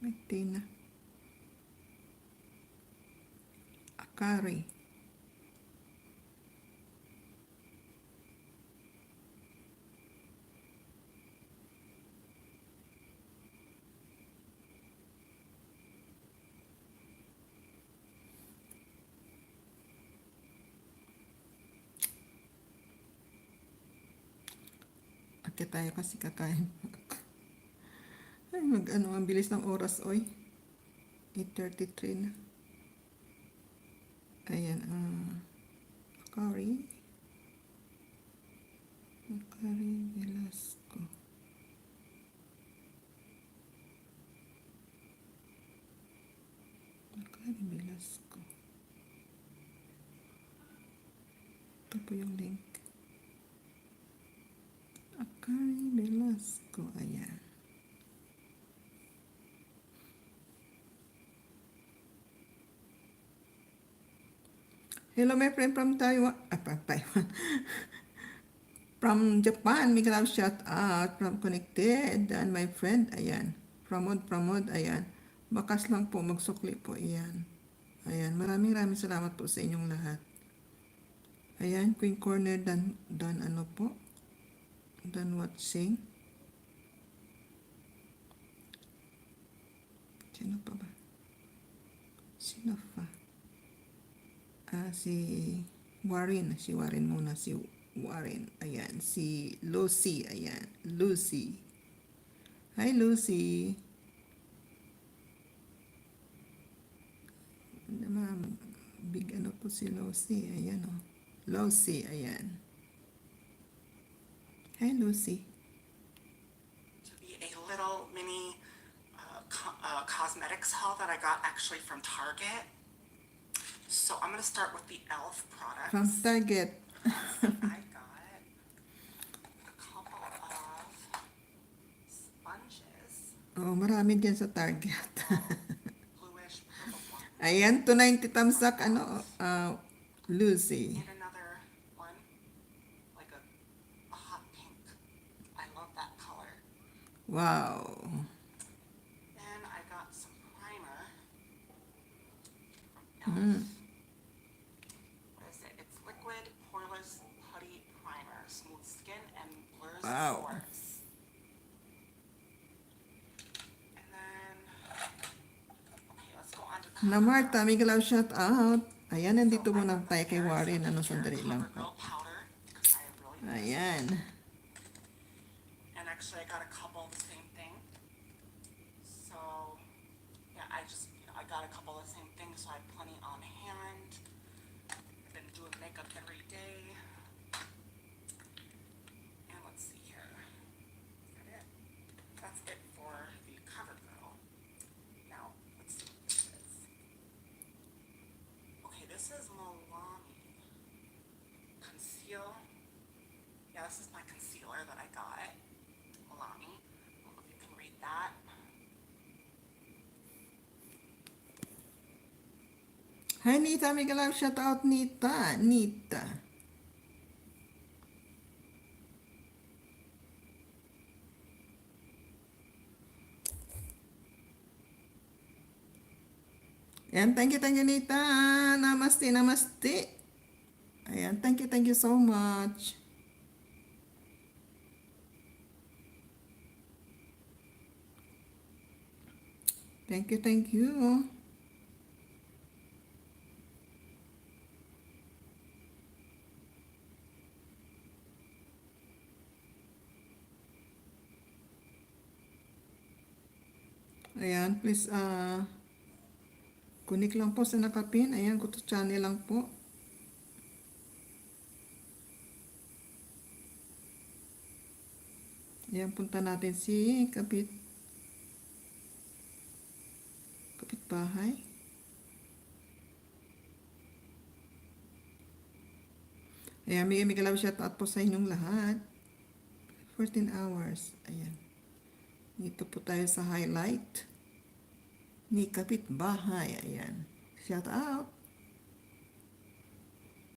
May Tina. Akari. Akit tayo kasi kakain. Ay, ang bilis ng oras, oy. 8:33 na. Ayan, Akari. Akari Velasco. Akari Velasco. Ito po yung link. Akari Velasco. Ayan. Hello, my friend from Taiwan. From Taiwan. From Japan, Miguel shout out. From Connected, and my friend, ayan. Pramod, ayan. Bakas lang po, magsukli po, ayan. Ayan, maraming salamat po sa inyong lahat. Ayan, Queen Corner, dan ano po? Dan watching. Sino pa ba? Sino pa? Si Warren. Si Warren muna. Si Warren. Ayan. Si Lucy. Ayan. Lucy. Hi, Lucy. Big ano po si Lucy. Ayan o. Lucy. Ayan. Hi, Lucy. To be a little mini cosmetics haul that I got actually from Target. So I'm going to start with the e.l.f. products. From Target. I got a couple of sponges. Oh, marami din sa Target. Bluish purple one. Ayan, 290 tamsak, Lucy. And another one, like a hot pink. I love that color. Wow. Then I got some primer from e.l.f. What is it? It's liquid poreless putty primer, smooth skin and blurs Wow. pores. And then, okay, let's go on to Na Marta, Miguel shout out. Ayan, nandito muna tayo kay Warren. Sandali lang po. CoverGirl powder, because I really miss it. Ayan. And actually, I got a couple of the same thing. So, yeah, I got a couple of the same things, so I have plenty on hand. I've been doing makeup every day. And let's see here. Is that it? That's it for the CoverGirl. Now, let's see what this is. Okay, this is Milani Conceal. Yeah, this is my concealer that I got. Milani. I don't know if you can read that. Hi, Nita. Miguel shout out, Nita. Nita. Ayan, thank you, Nita. Namaste, namaste. Ayan, thank you so much. Thank you. Ayan, please, kunik lang po sa nakapin. Ayan, kuto channel lang po. Ayan, punta natin si kapitbahay. Ayan, may love shout out po sa inyong lahat. 14 hours. Ayan. Dito po tayo sa highlight ni kapitbahay. Ayan. Shout out.